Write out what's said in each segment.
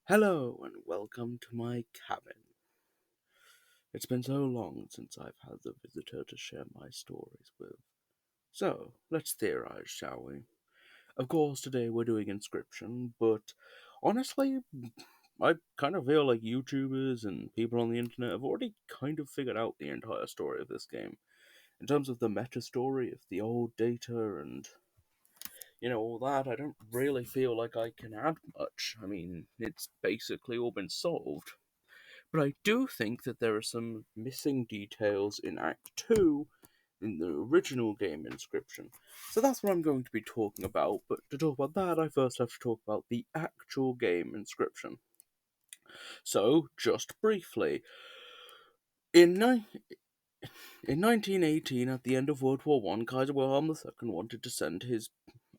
Hello and welcome to my cabin. It's been so long since I've had the visitor to share my stories with. So, let's theorize, shall we? Of course, today we're doing Inscription, but honestly, I kind of feel like YouTubers and people on the internet have already kind of figured out the entire story of this game. In terms of the meta story of the old data and all that, I don't really feel like I can add much. I mean, it's basically all been solved. But I do think that there are some missing details in Act 2 in the original game Inscription. So that's what I'm going to be talking about, but to talk about that, I first have to talk about the actual game Inscription. So, just briefly, in, in 1918, at the end of World War One, Kaiser Wilhelm II wanted to send his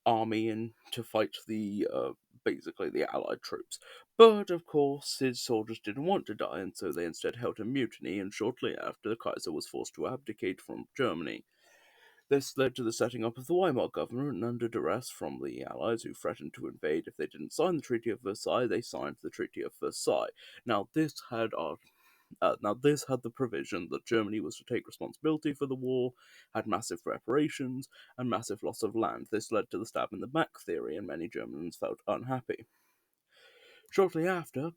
army in to fight basically the Allied troops. But of course, his soldiers didn't want to die, and so they instead held a mutiny. And shortly after, the Kaiser was forced to abdicate from Germany. This led to the setting up of the Weimar government, and under duress from the Allies, who threatened to invade if they didn't sign the Treaty of Versailles, they signed the Treaty of Versailles. Now, this had the provision that Germany was to take responsibility for the war, had massive reparations, and massive loss of land. This led to the stab in the back theory, and many Germans felt unhappy. Shortly after,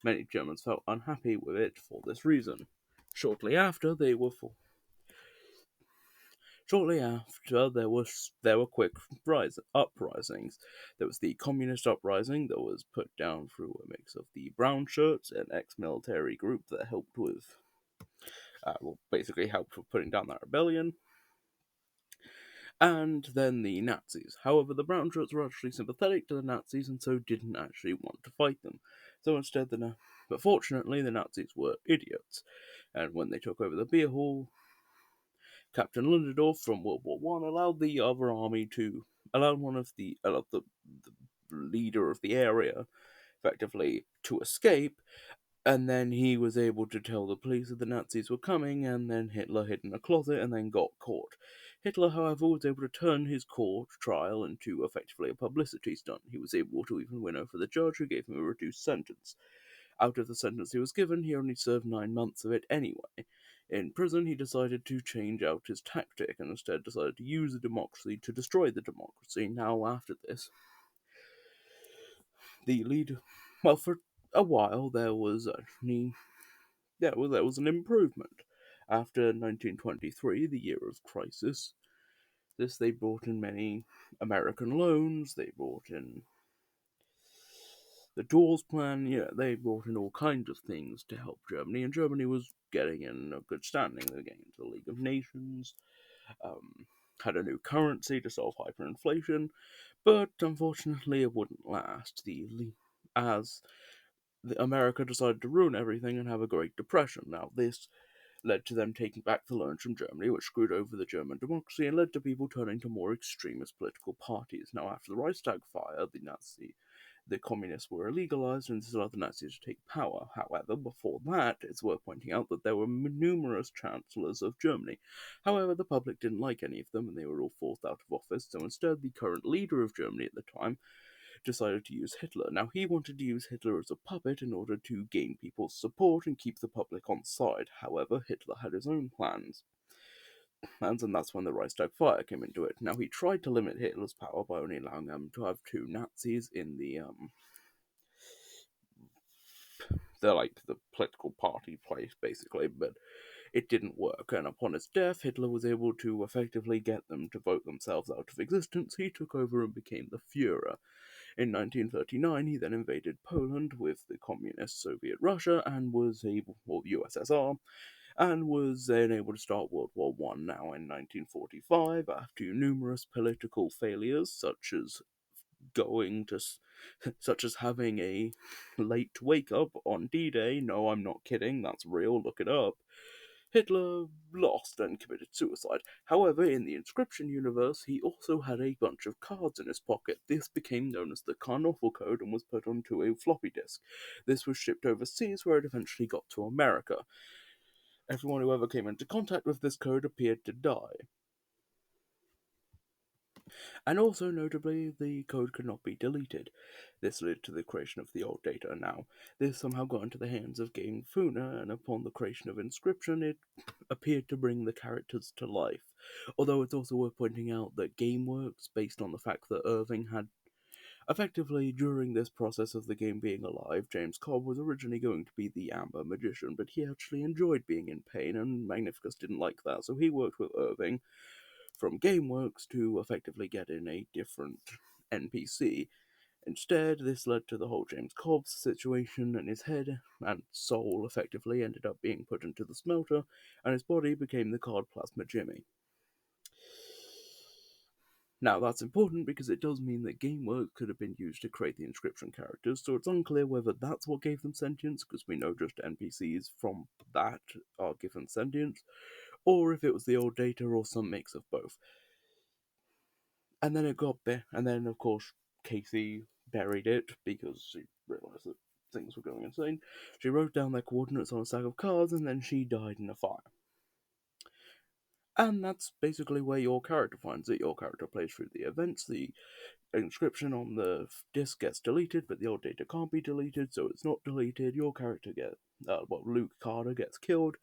many Germans felt unhappy with it for this reason. Shortly after, there were quick uprisings. There was the communist uprising that was put down through a mix of the brown shirts, an ex-military group that basically helped with putting down that rebellion, and then the Nazis. However, the brown shirts were actually sympathetic to the Nazis and so didn't actually want to fight them. So instead, but fortunately, the Nazis were idiots, and when they took over the beer hall, Captain Ludendorff from World War One allowed the other army to allowed one of the leader of the area effectively to escape, and then he was able to tell the police that the Nazis were coming, and then Hitler hid in a closet and then got caught. Hitler, however, was able to turn his court trial into effectively a publicity stunt. He was able to even win over the judge, who gave him a reduced sentence. Out of the sentence he was given, he only served 9 months of it anyway. In prison, he decided to change out his tactic and instead decided to use the democracy to destroy the democracy. Now, after this, the leader. Well, for a while, there was an improvement. After 1923, the year of crisis, they brought in many American loans, they brought in the Dawes Plan, they brought in all kinds of things to help Germany, and Germany was getting in a good standing. They were getting into the League of Nations, had a new currency to solve hyperinflation, but unfortunately it wouldn't last. As America decided to ruin everything and have a Great Depression. Now, this led to them taking back the loans from Germany, which screwed over the German democracy and led to people turning to more extremist political parties. Now, after the Reichstag fire, the communists were illegalized and this allowed the Nazis to take power. However, before that, it's worth pointing out that there were numerous chancellors of Germany. However, the public didn't like any of them and they were all forced out of office, so instead, the current leader of Germany at the time decided to use Hitler. Now, he wanted to use Hitler as a puppet in order to gain people's support and keep the public on side. However, Hitler had his own plans, and that's when the Reichstag fire came into it. Now, he tried to limit Hitler's power by only allowing him to have two Nazis in the political party place, basically, but it didn't work, and upon his death, Hitler was able to effectively get them to vote themselves out of existence. He took over and became the Fuhrer. In 1939, he then invaded Poland with the communist Soviet Russia and or USSR, and was then able to start World War One. Now, in 1945, after numerous political failures, such as having a late wake up on D-Day. No, I'm not kidding. That's real. Look it up. Hitler lost and committed suicide. However, in the Inscription universe, he also had a bunch of cards in his pocket. This became known as the Carnoffel Code and was put onto a floppy disk. This was shipped overseas, where it eventually got to America. Everyone who ever came into contact with this code appeared to die. And also, notably, the code could not be deleted. This led to the creation of the old data. Now, this somehow got into the hands of Game Funa, and upon the creation of Inscription, it appeared to bring the characters to life. Although it's also worth pointing out that GameWorks, based on the fact that Irving had effectively, during this process of the game being alive, James Cobb was originally going to be the Amber Magician, but he actually enjoyed being in pain, and Magnificus didn't like that, so he worked with Irving from GameWorks to effectively get in a different NPC. Instead, this led to the whole James Cobb situation, and his head and soul effectively ended up being put into the smelter, and his body became the card Plasma Jimmy. Now, that's important because it does mean that GameWorks could have been used to create the Inscription characters, so it's unclear whether that's what gave them sentience, because we know just NPCs from that are given sentience, or if it was the old data or some mix of both. And then it got there, and then, of course, Casey buried it because she realised that things were going insane. She wrote down their coordinates on a stack of cards, and then she died in a fire. And that's basically where your character finds it. Your character plays through the events, the inscription on the disc gets deleted, but the old data can't be deleted, so it's not deleted. Your character Luke Carter gets killed,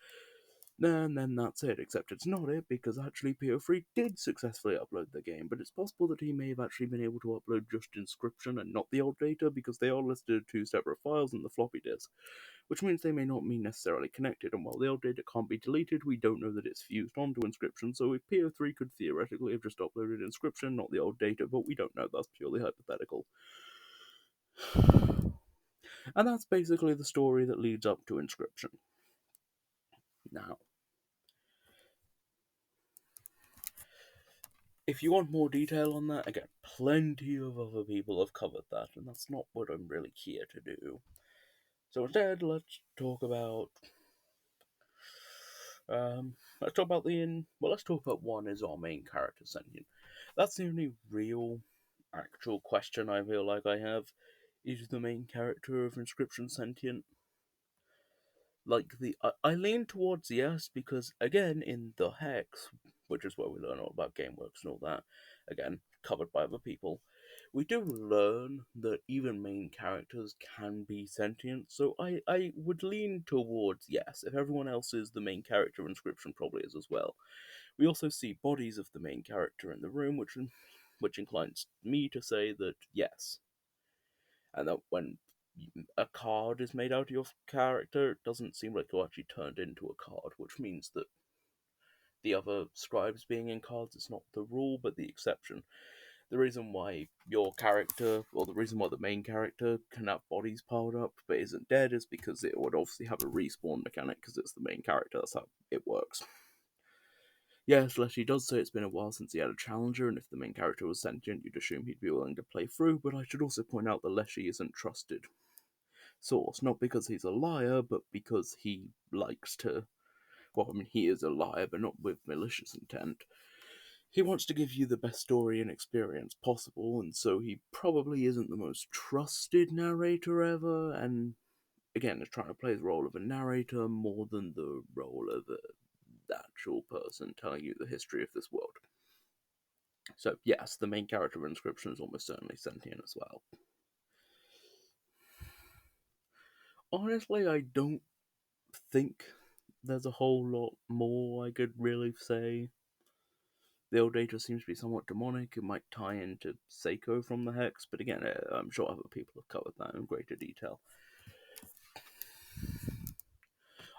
and then that's it. Except it's not it, because actually PO3 did successfully upload the game, but it's possible that he may have actually been able to upload just inscription and not the old data, because they are listed as two separate files in the floppy disk, which means they may not be necessarily connected, and while the old data can't be deleted, we don't know that it's fused onto inscription, so if PO3 could theoretically have just uploaded inscription, not the old data, but we don't know, that's purely hypothetical. And that's basically the story that leads up to inscription. Now, if you want more detail on that, again, plenty of other people have covered that, and that's not what I'm really here to do. So instead, let's talk about let's talk about one is our main character sentient. That's the only real, actual question I feel like I have. Is the main character of Inscription sentient? I lean towards yes, because again, in the Hex, which is where we learn all about GameWorks and all that, again, covered by other people, we do learn that even main characters can be sentient, so I would lean towards yes. If everyone else is, the main character Inscription probably is as well. We also see bodies of the main character in the room, which inclines me to say that yes. And that when a card is made out of your character, it doesn't seem like you're actually turned into a card, which means that the other scribes being in cards is not the rule, but the exception. The reason why your character, or the reason why the main character can have bodies piled up but isn't dead, is because it would obviously have a respawn mechanic, because it's the main character, that's how it works. Yes, Leslie does say it's been a while since he had a challenger, and if the main character was sentient, you'd assume he'd be willing to play through, but I should also point out that Leslie isn't trusted source, not because he's a liar, but because he likes to. Well, I mean, he is a liar, but not with malicious intent. He wants to give you the best story and experience possible, and so he probably isn't the most trusted narrator ever, and again, is trying to play the role of a narrator more than the role of an actual person telling you the history of this world. So, yes, the main character of Inscription is almost certainly sentient as well. Honestly, I don't think there's a whole lot more I could really say. The old data seems to be somewhat demonic. It might tie into Seiko from the Hex, but again, I'm sure other people have covered that in greater detail.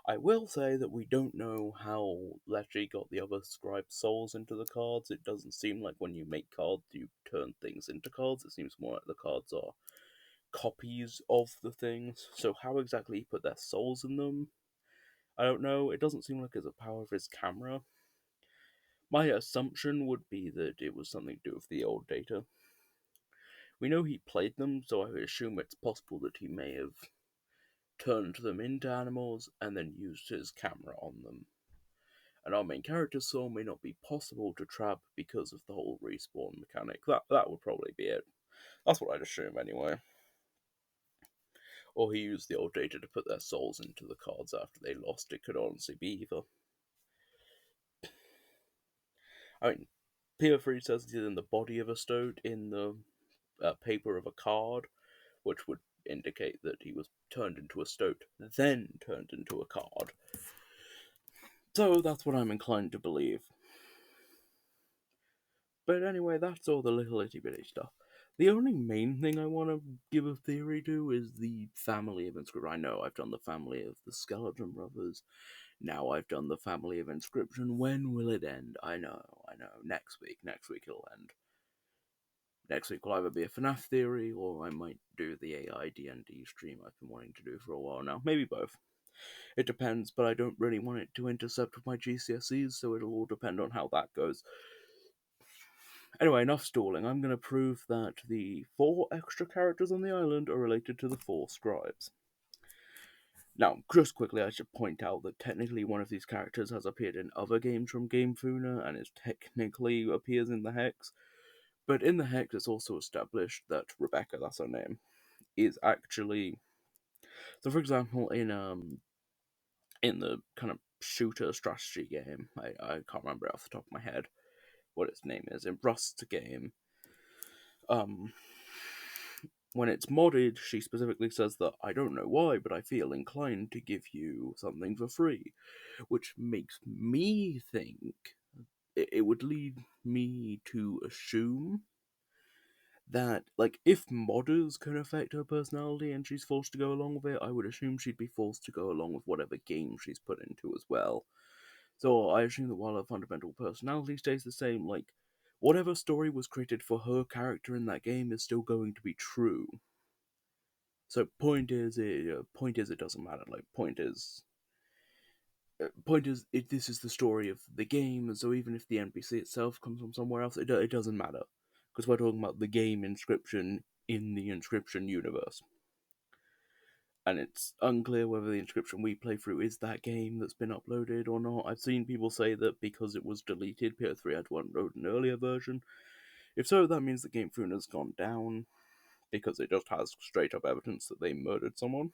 I will say that we don't know how Lecce got the other scribe's souls into the cards. It doesn't seem like when you make cards, you turn things into cards. It seems more like the cards are copies of the things. So how exactly he put their souls in them, I don't know. It doesn't seem like it's a power of his camera. My assumption would be that it was something to do with the old data. We know he played them, so I would assume it's possible that he may have turned them into animals and then used his camera on them. And our main character's soul may not be possible to trap because of the whole respawn mechanic. That would probably be it. That's what I'd assume anyway. Or he used the old data to put their souls into the cards after they lost. It could honestly be either. I mean, Peer 3 says he's in the body of a stoat in the paper of a card, which would indicate that he was turned into a stoat, then turned into a card. So that's what I'm inclined to believe. But anyway, that's all the little itty bitty stuff. The only main thing I want to give a theory to is the family of Inscription. I know I've done the family of the Skeleton Brothers. Now I've done the family of Inscription. When will it end? I know. Next week. Next week it'll end. Next week will either be a FNAF theory, or I might do the AI D&D stream I've been wanting to do for a while now. Maybe both. It depends, but I don't really want it to intercept with my GCSEs, so it'll all depend on how that goes. Anyway, enough stalling. I'm going to prove that the 4 extra characters on the island are related to the 4 scribes. Now, just quickly, I should point out that technically one of these characters has appeared in other games from Game Funa and is technically appears in the Hex. But in the Hex, it's also established that Rebecca, that's her name, is actually. So, for example, in the kind of shooter strategy game, I can't remember off the top of my head what its name is. In Rust's game, when it's modded, she specifically says that I don't know why, but I feel inclined to give you something for free, which makes me think it would lead me to assume that, like, if modders can affect her personality and she's forced to go along with it, I would assume she'd be forced to go along with whatever game she's put into as well. So I assume that while her fundamental personality stays the same, like, whatever story was created for her character in that game is still going to be true. So point is, it doesn't matter. Like, this is the story of the game. So even if the NPC itself comes from somewhere else, it doesn't matter, because we're talking about the game Inscription in the Inscription universe. And it's unclear whether the Inscription we play through is that game that's been uploaded or not. I've seen people say that because it was deleted, PS3 had to upload an earlier version. If so, that means the Game Funa's gone down, because it just has straight up evidence that they murdered someone.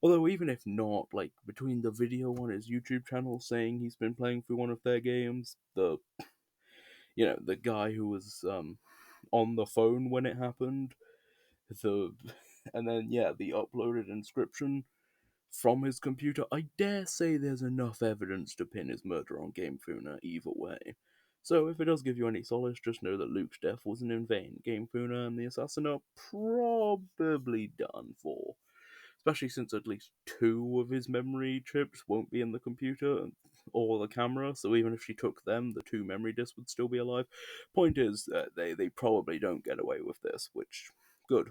Although even if not, like, between the video on his YouTube channel saying he's been playing through one of their games, the guy who was on the phone when it happened, and then the uploaded Inscription from his computer, I dare say there's enough evidence to pin his murder on Game Funa either way. So if it does give you any solace, just know that Luke's death wasn't in vain. Game Funa and the assassin are probably done for. Especially since at least 2 of his memory chips won't be in the computer or the camera, so even if she took them, the 2 memory disks would still be alive. Point is, they probably don't get away with this, which, good.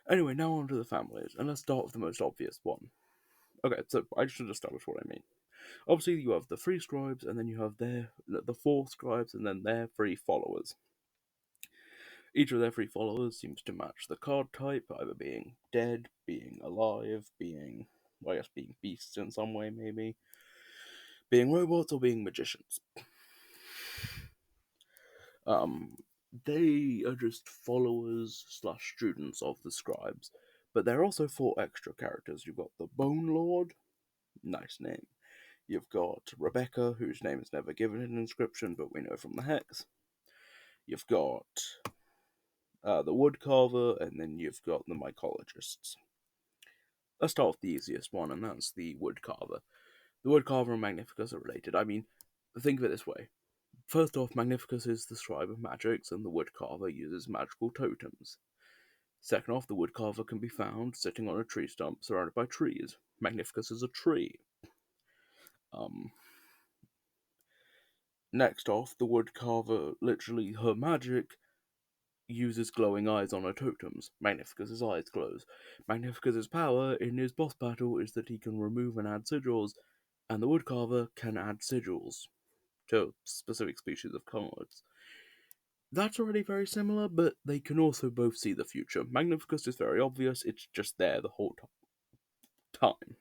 Anyway, now on to the families, and let's start with the most obvious one. Okay, so I should establish what I mean. Obviously, you have the 3 scribes, and then you have the 4 scribes, and then their 3 followers. Each of their 3 followers seems to match the card type, either being dead, being alive, being beasts in some way, maybe, being robots, or being magicians. They are just followers / students of the scribes, but there are also 4 extra characters. You've got the Bone Lord, nice name. You've got Rebecca, whose name is never given in Inscription, but we know from the Hex. You've got the Woodcarver, and then you've got the Mycologists. Let's start with the easiest one, and that's the Woodcarver. The Woodcarver and Magnificus are related. I mean, think of it this way. First off, Magnificus is the scribe of magics, and the Woodcarver uses magical totems. Second off, the Woodcarver can be found sitting on a tree stump surrounded by trees. Magnificus is a tree. Next off, the Woodcarver, literally her magic, uses glowing eyes on her totems. Magnificus's eyes glows. Magnificus's power in his boss battle is that he can remove and add sigils, and the Woodcarver can add sigils to specific species of cards. That's already very similar, but they can also both see the future. Magnificus is very obvious, it's just there the whole time.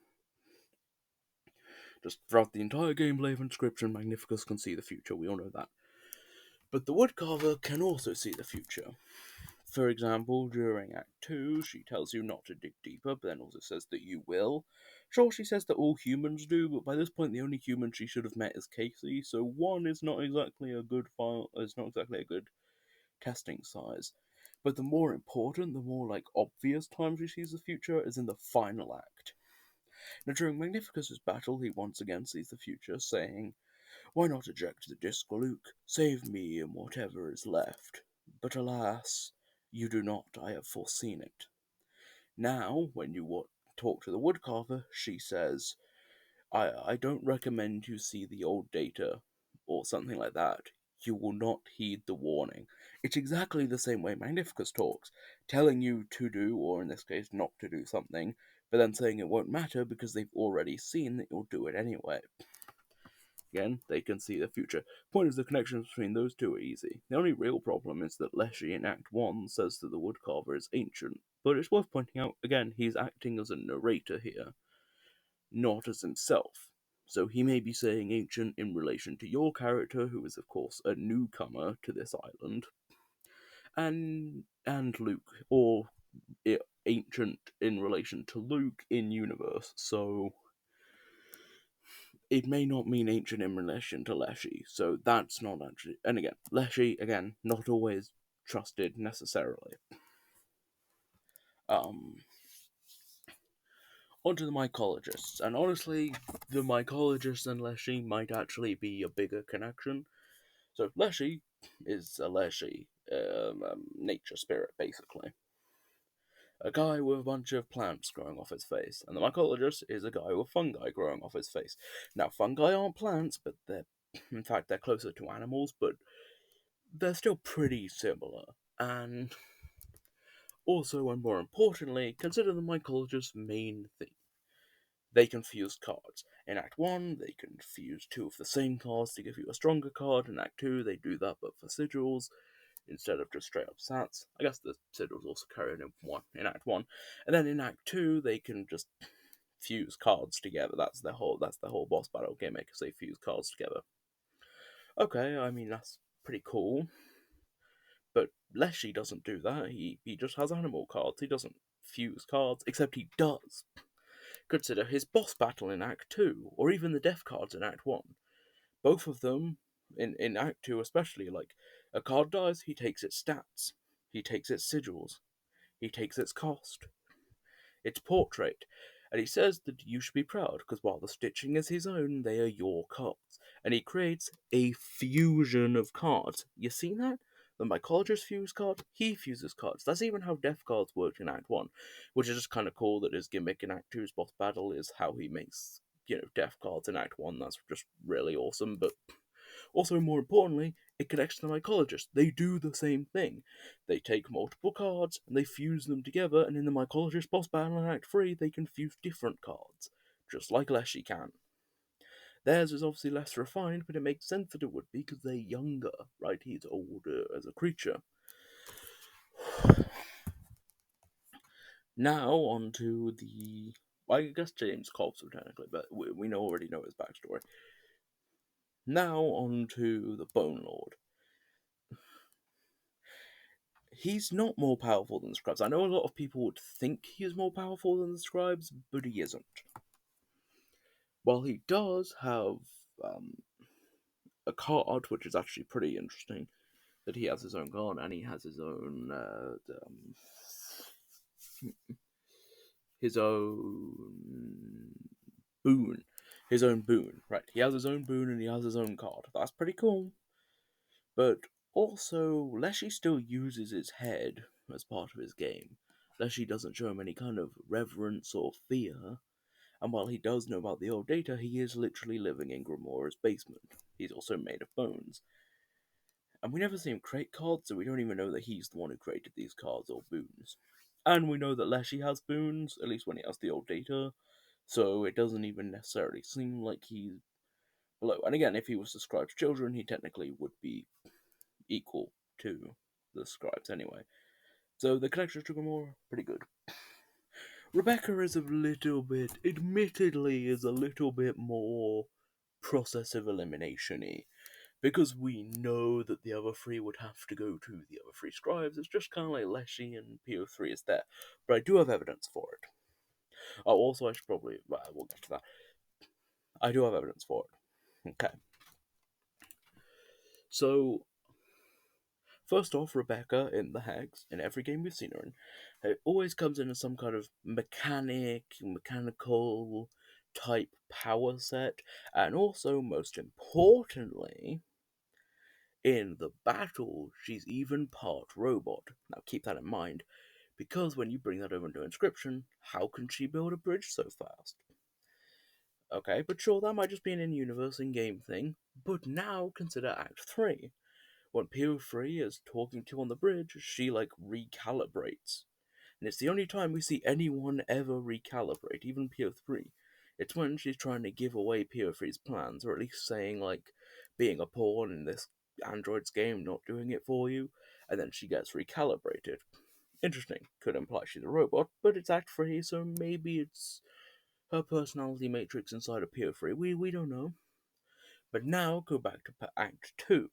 Just throughout the entire gameplay of Inscription, Magnificus can see the future, we all know that. But the Woodcarver can also see the future. For example, during Act 2, she tells you not to dig deeper, but then also says that you will. Sure, she says that all humans do, but by this point, the only human she should have met is Casey, so 1 is not exactly a good file, is not exactly a good testing size. But the more important, the more obvious time she sees the future is in the final act. Now, during Magnificus's battle, he once again sees the future, saying, "Why not eject the disc, Luke? Save me and whatever is left. But alas, you do not. I have foreseen it." Now, when you talk to the woodcarver, she says, I don't recommend you see the old data, or something like that. You will not heed the warning. It's exactly the same way Magnificus talks, telling you to do, or in this case, not to do something, but then saying it won't matter because they've already seen that you'll do it anyway. Again, they can see the future. Point is, the connections between those two are easy. The only real problem is that Leshy in Act 1 says that the woodcarver is ancient, but it's worth pointing out, again, he's acting as a narrator here, not as himself. So he may be saying ancient in relation to your character, who is of course a newcomer to this island, and Luke, or ancient in relation to Luke in universe. So it may not mean ancient in relation to Leshy. So that's not actually. And again, Leshy again not always trusted necessarily. Onto the mycologists, and honestly, the mycologists and Leshy might actually be a bigger connection. So Leshy is a Leshy, nature spirit, basically. A guy with a bunch of plants growing off his face, and the mycologist is a guy with fungi growing off his face. Now, fungi aren't plants, but in fact, they're closer to animals, but they're still pretty similar. And also, and more importantly, consider the mycologist's main theme. They can fuse cards. In Act 1, they can fuse 2 of the same cards to give you a stronger card. In Act 2, they do that but for sigils, instead of just straight up stats. I guess the sigils also carry in Act 1. And then in Act 2, they can just fuse cards together. That's the whole boss battle gimmick, is they fuse cards together. Okay, I mean, that's pretty cool. But Leshy doesn't do that. He just has animal cards. He doesn't fuse cards, except he does. Consider his boss battle in Act 2, or even the death cards in Act 1. Both of them, in Act 2 especially, a card dies, he takes its stats, he takes its sigils, he takes its cost, its portrait, and he says that you should be proud, because while the stitching is his own, they are your cards. And he creates a fusion of cards. You seen that? The mycologist fuse card, he fuses cards. That's even how death cards worked in Act 1, which is just kind of cool that his gimmick in Act 2's boss battle is how he makes, death cards in Act 1. That's just really awesome, but also, more importantly, it connects to the mycologist. They do the same thing. They take multiple cards and they fuse them together, and in the mycologist boss battle in Act 3, they can fuse different cards, just like Leshy can. Theirs is obviously less refined, but it makes sense that it would be because they're younger, right? He's older as a creature. Now, on to the. I guess James Colson, technically, but we already know his backstory. Now, on to the Bone Lord. He's not more powerful than the scribes. I know a lot of people would think he is more powerful than the scribes, but he isn't. While he does have a card, which is actually pretty interesting, that he has his own card and he has his own boon. His own boon, right? He has his own boon and he has his own card. That's pretty cool. But also, Leshy still uses his head as part of his game. Leshy doesn't show him any kind of reverence or fear. And while he does know about the old data, he is literally living in Grimora's basement. He's also made of bones. And we never see him create cards, so we don't even know that he's the one who created these cards or boons. And we know that Leshy has boons, at least when he has the old data, so it doesn't even necessarily seem like he's below. And again, if he was the scribe's children, he technically would be equal to the scribes anyway. So the connection to Gamora, pretty good. Rebecca is admittedly, is a little bit more process of elimination-y. Because we know that the other three would have to go to the other three scribes, it's just kind of like Leshy and PO3 is there. But I do have evidence for it. Oh, also, I should probably. Well, we'll get to that. I do have evidence for it. Okay. So, first off, Rebecca in the Hags, in every game we've seen her in, it always comes in as some kind of mechanical type power set, and also, most importantly, in the battle, she's even part robot. Now keep that in mind, because when you bring that over into Inscription, how can she build a bridge so fast? Okay, but sure, that might just be an in-universe, in-game thing, but now consider Act 3. When PO3 is talking to on the bridge, she, recalibrates. And it's the only time we see anyone ever recalibrate, even PO3. It's when she's trying to give away PO3's plans, or at least saying, being a pawn in this android's game, not doing it for you, and then she gets recalibrated. Interesting. Could imply she's a robot, but it's Act 3, so maybe it's her personality matrix inside of PO3. We don't know. But now, go back to Act 2.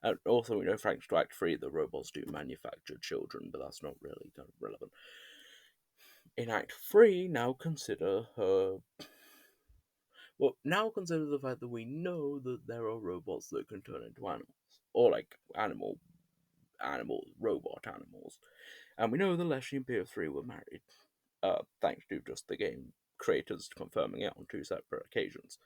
And also, we know thanks to Act 3, the robots do manufacture children, but that's not really kind of relevant. In Act 3, now consider her. Well, now consider the fact that we know that there are robots that can turn into animals. Or, robot animals. And we know that Leslie and PO3 were married, thanks to just the game creators confirming it on two separate occasions.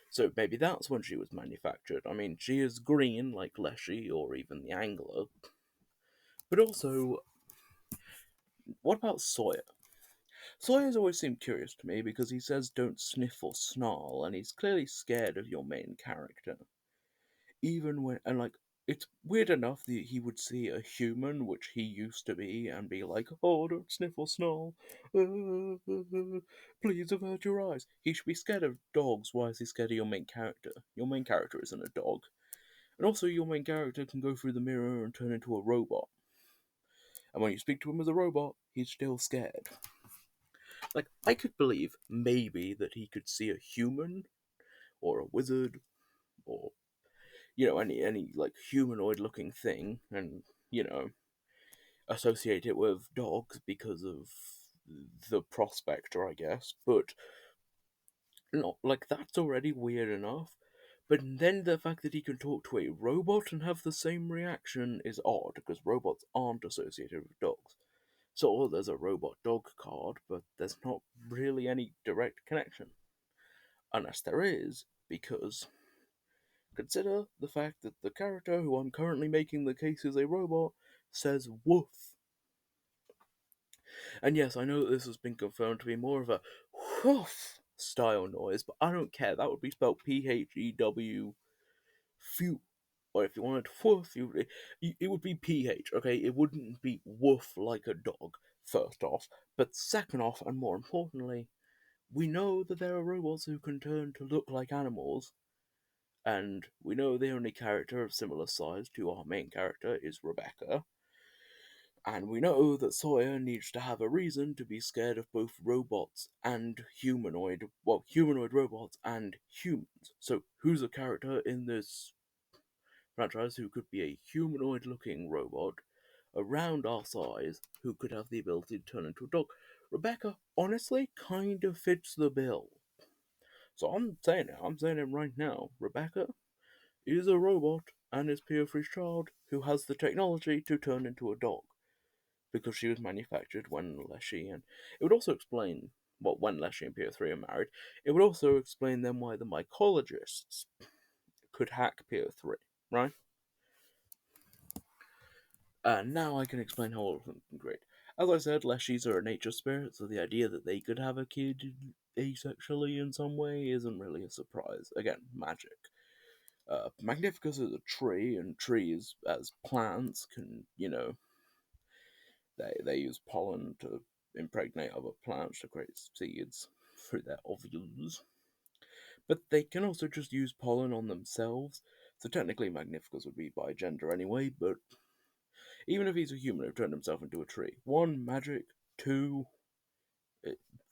So maybe that's when she was manufactured. I mean, she is green like Leshy or even the Angler. But also, what about Sawyer? Sawyer's always seemed curious to me because he says don't sniff or snarl, and he's clearly scared of your main character. Even when, and it's weird enough that he would see a human, which he used to be, and be like, oh, don't sniff or snarl. Please avert your eyes. He should be scared of dogs. Why is he scared of your main character? Your main character isn't a dog. And also, your main character can go through the mirror and turn into a robot. And when you speak to him as a robot, he's still scared. I could believe, maybe, that he could see a human, or a wizard, or, any humanoid looking thing, and, associate it with dogs because of the prospector, I guess, but not, that's already weird enough. But then the fact that he can talk to a robot and have the same reaction is odd, because robots aren't associated with dogs. So there's a robot dog card, but there's not really any direct connection. Unless there is, because consider the fact that the character who I'm currently making the case is a robot says woof. And yes, I know that this has been confirmed to be more of a woof style noise, but I don't care. That would be spelled PHEW, phew. Or if you wanted woof, it would be PH, okay? It wouldn't be woof like a dog, first off. But second off, and more importantly, we know that there are robots who can turn to look like animals, and we know the only character of similar size to our main character is Rebecca, and we know that Sawyer needs to have a reason to be scared of both robots and humanoid robots and humans. So, who's a character in this franchise who could be a humanoid looking robot around our size who could have the ability to turn into a dog? Rebecca, honestly, kind of fits the bill. So I'm saying it right now. Rebecca is a robot and is PO3's child who has the technology to turn into a dog because she was manufactured when Leshy and it would also explain when Leshy and PO3 are married. It would also explain then why the mycologists could hack PO3, right? And now I can explain how all of them can great. As I said, Leshies are a nature spirit, so the idea that they could have a kid asexually in some way isn't really a surprise. Again, magic. Magnificus is a tree, and trees, as plants, can, they use pollen to impregnate other plants to create seeds through their ovules. But they can also just use pollen on themselves, so technically Magnificus would be by gender anyway, but even if he's a human who turned himself into a tree, one, magic, two,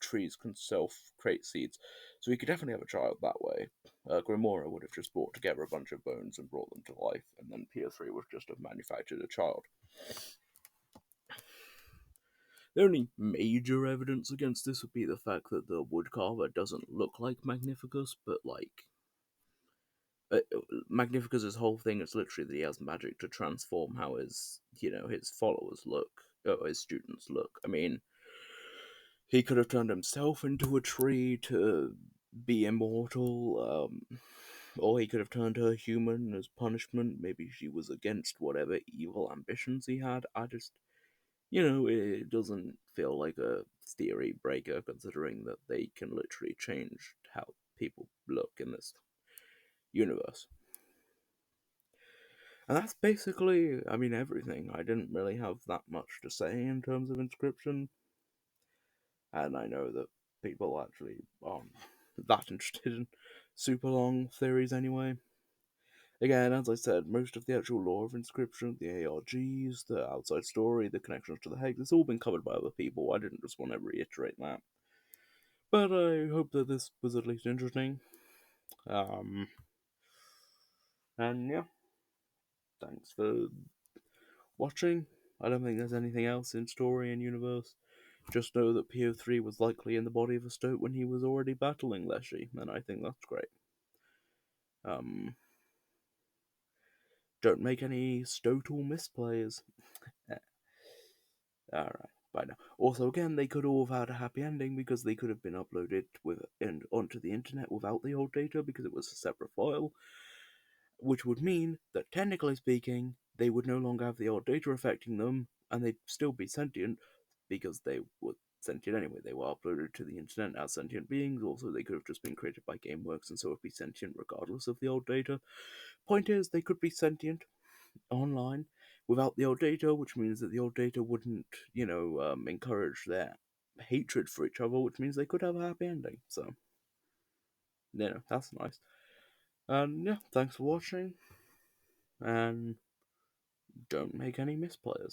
trees can self-create seeds, so we could definitely have a child that way. Grimora would have just brought together a bunch of bones and brought them to life, and then Pio3 would just have manufactured a child. The only major evidence against this would be the fact that the woodcarver doesn't look like Magnificus, but like Magnificus's whole thing is literally that he has magic to transform how his followers look, or his students look. I mean, he could have turned himself into a tree to be immortal, or he could have turned her human as punishment. Maybe she was against whatever evil ambitions he had. It doesn't feel like a theory breaker, considering that they can literally change how people look in this universe. And that's basically, everything. I didn't really have that much to say in terms of Inscription, and I know that people actually aren't that interested in super long theories anyway. Again, as I said, most of the actual lore of Inscription, the ARGs, the outside story, the connections to the Hague, it's all been covered by other people. I didn't just want to reiterate that. But I hope that this was at least interesting. And yeah, thanks for watching. I don't think there's anything else in story and universe. Just know that PO3 was likely in the body of a stoat when he was already battling Leshy, and I think that's great. Don't make any stoatal misplays. Alright, bye now. Also, again, they could all have had a happy ending because they could have been uploaded onto the internet without the old data because it was a separate file, which would mean that, technically speaking, they would no longer have the old data affecting them, and they'd still be sentient because they were sentient anyway. They were uploaded to the internet as sentient beings. Also, they could have just been created by GameWorks and so would be sentient regardless of the old data. Point is, they could be sentient online without the old data, which means that the old data wouldn't, encourage their hatred for each other, which means they could have a happy ending. So, that's nice. And yeah, thanks for watching, and don't make any misplayers.